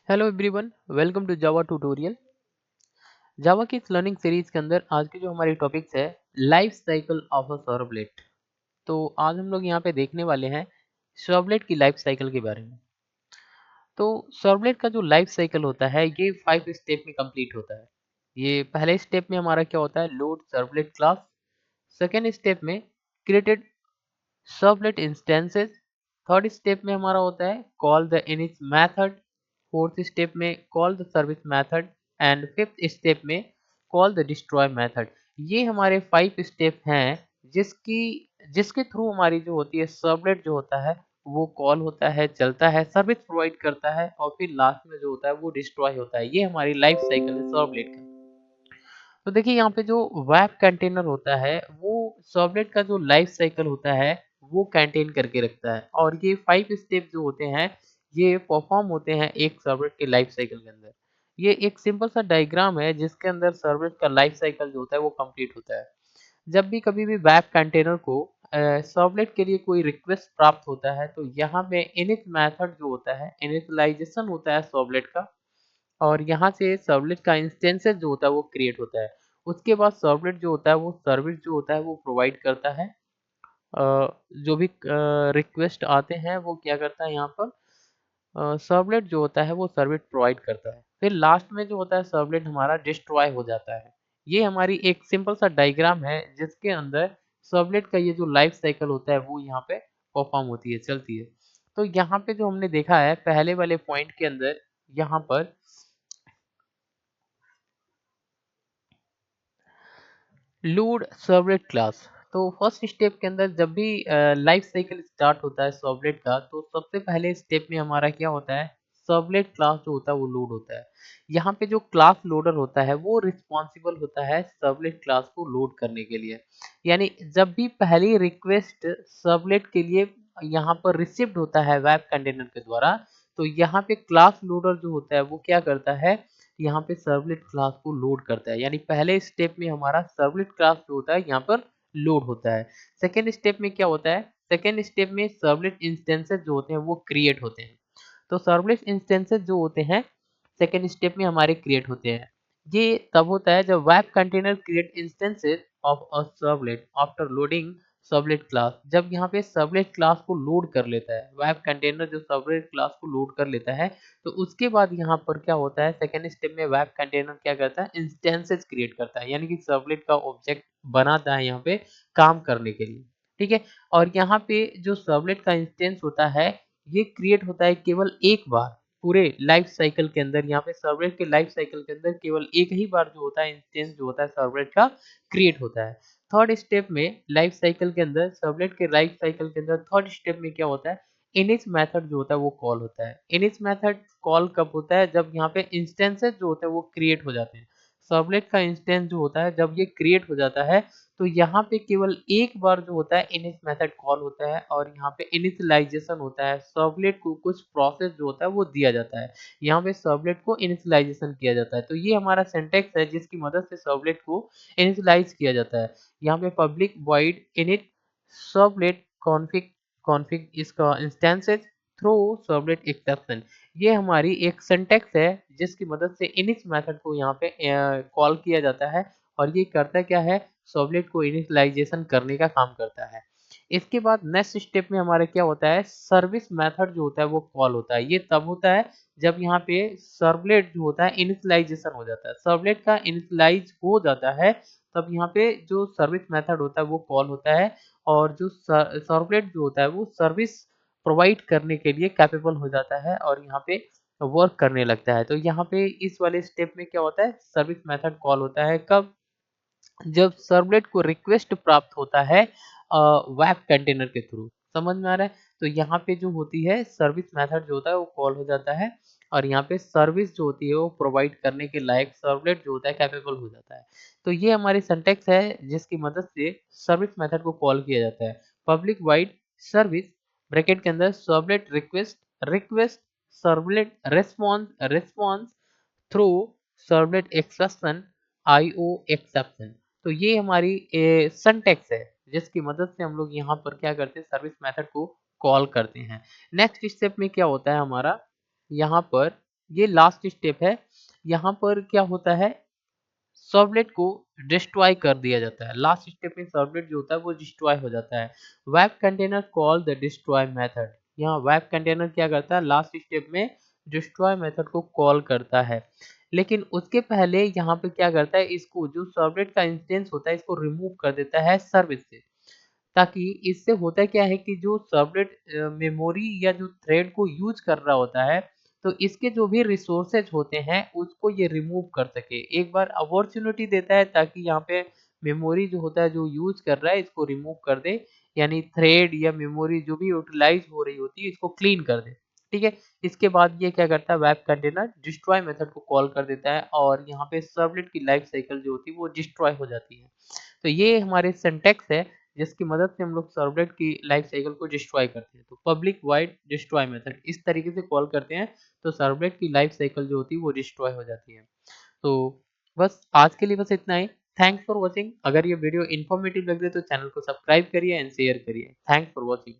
Hello everyone, welcome to Java tutorial. Java की इस learning series के अंदर आज की जो हमारी टॉपिक्स है life cycle of a servlet. तो आज हम लोग यहाँ पे देखने वाले हैं सर्वलेट की लाइफ साइकिल के बारे में। तो सर्वलेट का जो लाइफ साइकिल होता है ये 5 स्टेप में कंप्लीट होता है। ये पहले स्टेप में हमारा क्या होता है, load servlet class. Second step में created servlet instances. Third step में हमारा होता है call the init method. Fourth step में call the service method. And fifth step में कॉल द डिस्ट्रॉय मेथड। ये हमारे 5 स्टेप हैं जिसकी जिसके थ्रू हमारी जो होती है सर्वलेट जो होता है वो कॉल होता है, चलता है, सर्विस प्रोवाइड करता है और फिर लास्ट में जो होता है वो डिस्ट्रॉय होता है। ये हमारी लाइफ साइकिल है सर्वलेट का। तो देखिए यहाँ पे जो वेब कंटेनर होता है वो सर्वलेट का जो लाइफ साइकिल होता है वो कंटेन करके रखता है, और ये 5 स्टेप जो होते हैं ये परफॉर्म होते हैं एक सर्वलेट के लाइफ साइकिल के अंदर। ये एक सिंपल सा डायग्राम है जिसके अंदर सर्वलेट का लाइफ साइकिल जो होता है वो कंप्लीट होता है। जब भी कभी भी वेब कंटेनर को सर्वलेट के लिए कोई रिक्वेस्ट प्राप्त होता है तो यहाँ पे इनिट मेथड जो होता है, इनिशियलाइजेशन होता है सर्वलेट का, और यहाँ से सर्वलेट का इंस्टेंसेस जो होता है वो क्रिएट होता है। उसके बाद सर्वलेट जो होता है वो सर्विस जो होता है वो प्रोवाइड करता है। जो भी रिक्वेस्ट आते हैं वो क्या करता है यहाँ पर, सर्वलेट जो होता है वो सर्विस प्रोवाइड करता है। फिर लास्ट में जो होता है सर्वलेट हमारा डिस्ट्रॉय हो जाता है। ये हमारी एक सिंपल सा डायग्राम है जिसके अंदर सर्वलेट का ये जो लाइफ साइकिल होता है वो यहाँ पे परफॉर्म होती है, चलती है। तो यहाँ पे जो हमने देखा है पहले वाले पॉइंट के अंदर, यहाँ पर लोड सर्वलेट क्लास। तो फर्स्ट स्टेप के अंदर जब भी लाइफ साइकिल स्टार्ट होता है सर्वलेट का तो सबसे पहले स्टेप में हमारा क्या होता है, सर्वलेट क्लास जो होता है वो लोड होता है। यहाँ पे जो क्लास लोडर होता है वो रिस्पॉन्सिबल होता है सर्वलेट क्लास को लोड करने के लिए। यानी जब भी पहली रिक्वेस्ट सर्वलेट के लिए यहाँ पर रिसीव्ड होता है वेब कंटेनर के द्वारा, तो यहाँ पे क्लास लोडर जो होता है वो क्या करता है, यहाँ पे सर्वलेट क्लास को लोड करता है। यानी पहले स्टेप में हमारा सर्वलेट क्लास जो होता है यहाँ पर लोड होता है। सेकेंड स्टेप में क्या होता है, सेकेंड स्टेप में सर्वलेट इंस्टेंसेस जो होते हैं वो क्रिएट होते हैं। तो सर्वलेट इंस्टेंसेस जो होते हैं सेकेंड स्टेप में हमारे क्रिएट होते हैं। ये तब होता है जब web container create instances of a servlet after loading servlet class. जब यहाँ पे सर्वलेट क्लास को लोड कर लेता है, वेब कंटेनर जो सर्वलेट क्लास को लोड कर लेता है, तो उसके बाद यहाँ पर क्या होता है, सेकेंड स्टेप में वेब कंटेनर क्या करता है, इंस्टेंसेस क्रिएट करता है, यानी कि सर्वलेट का ऑब्जेक्ट बनाता है यहाँ पे काम करने के लिए। ठीक है। और यहाँ पे जो सर्वलेट का इंस्टेंस होता है ये क्रिएट होता है केवल एक बार पूरे लाइफ साइकिल के अंदर। यहाँ पे सर्वलेट के लाइफ साइकिल के अंदर केवल एक ही बार जो होता है इंस्टेंस जो होता है सर्वलेट का क्रिएट होता है। थर्ड स्टेप में लाइफ साइकिल के अंदर, सर्वलेट के लाइफ साइकिल के अंदर थर्ड स्टेप में क्या होता है, इनिट मेथड जो होता है वो कॉल होता है। इनिट मेथड कॉल कब होता है, जब यहाँ पे इंस्टेंसेस जो होते हैं वो क्रिएट हो जाते हैं। सर्वलेट का इंस्टेंस जो होता है जब ये क्रिएट हो जाता है तो यहाँ पे केवल एक बार जो होता है इनिट मेथड कॉल होता है, और यहाँ पे इनिशियलाइजेशन होता है। सर्वलेट को कुछ प्रोसेस जो होता है वो दिया जाता है, यहाँ पे सर्वलेट को इनिशियलाइजेशन किया जाता है। तो ये हमारा सिंटैक्स है जिसकी मदद से सर्वलेट को इनिशियलाइज किया जाता है। यहाँ पे public void init servlet config config इसका इंस्टेंसेस थ्रो सर्वलेट एक्सेप्शन। ये हमारी एक सिंटैक्स है जिसकी मदद से इनिट मेथड को यहाँ पे कॉल किया जाता है, और ये करता क्या है, सर्वलेट को इनिशियलाइजेशन करने का काम करता है। इसके बाद नेक्स्ट स्टेप में हमारा क्या होता है, सर्विस मेथड जो होता है वो कॉल होता है। ये तब होता है जब यहाँ पे सर्वलेट जो होता है इनिशियलाइजेशन हो जाता है, सर्वलेट का इनिशियलाइज हो जाता है, तब यहाँ पे जो सर्विस मेथड होता है वो कॉल होता है, और जो सर्वलेट जो होता है वो सर्विस प्रोवाइड करने के लिए कैपेबल हो जाता है और यहाँ पे वर्क करने लगता है। तो यहाँ पे इस वाले स्टेप में क्या होता है, सर्विस मेथड कॉल होता है कब, जब सर्वलेट को रिक्वेस्ट प्राप्त होता है वेब कंटेनर के थ्रू। समझ में आ रहा है। तो यहाँ पे जो होती है सर्विस मेथड जो होता है वो कॉल हो जाता है, और यहाँ पे सर्विस जो होती है वो प्रोवाइड करने के लायक सर्वलेट जो होता है कैपेबल हो जाता है। तो ये हमारी सिंटैक्स है जिसकी मदद से सर्विस मेथड को कॉल किया जाता है। पब्लिक वाइड सर्विस ब्रैकेट के अंदर servlet request, request servlet response, response through servlet exception, IO exception. तो ये हमारी सिंटैक्स है जिसकी मदद से हम लोग यहाँ पर क्या करते हैं, सर्विस मेथड को कॉल करते हैं। नेक्स्ट स्टेप में क्या होता है हमारा, यहाँ पर ये लास्ट स्टेप है। यहाँ पर क्या होता है, सर्वलेट को डिस्ट्रॉय कर दिया जाता है। लास्ट स्टेप में सर्वलेट जो होता है वो डिस्ट्रॉय हो जाता है। Web container call the destroy method. यहाँ वेब कंटेनर क्या करता है, लास्ट स्टेप में डिस्ट्रॉय मेथड को कॉल करता है। लेकिन उसके पहले यहाँ पे क्या करता है, इसको जो सर्वलेट का इंस्टेंस होता है इसको रिमूव कर देता है सर्विस से। ताकि इससे होता क्या है कि जो सर्वलेट मेमोरी या जो थ्रेड को यूज कर रहा होता है, तो इसके जो भी रिसोर्सेज होते हैं उसको ये रिमूव कर सके। एक बार अपॉर्चुनिटी देता है ताकि यहाँ पे मेमोरी जो होता है जो यूज कर रहा है इसको रिमूव कर दे, यानी थ्रेड या मेमोरी जो भी यूटिलाइज हो रही होती है इसको क्लीन कर दे। ठीक है। इसके बाद ये क्या करता है, वेब कंटेनर डिस्ट्रॉय मेथड को कॉल कर देता है और यहाँ पे सर्वलेट की लाइफ साइकिल जो होती है वो डिस्ट्रॉय हो जाती है। तो ये हमारे सिंटैक्स है जिसकी मदद से हम लोग सर्वलेट की लाइफ साइकिल को डिस्ट्रॉय करते हैं। तो पब्लिक वाइड डिस्ट्रॉय मेथड इस तरीके से कॉल करते हैं, तो सर्वलेट की लाइफ साइकिल जो होती है वो डिस्ट्रॉय हो जाती है। तो बस आज के लिए बस इतना ही। Thanks for watching. अगर ये वीडियो इन्फॉर्मेटिव लग रही है तो चैनल को सब्सक्राइब करिए एंड शेयर करिए। Thanks for watching.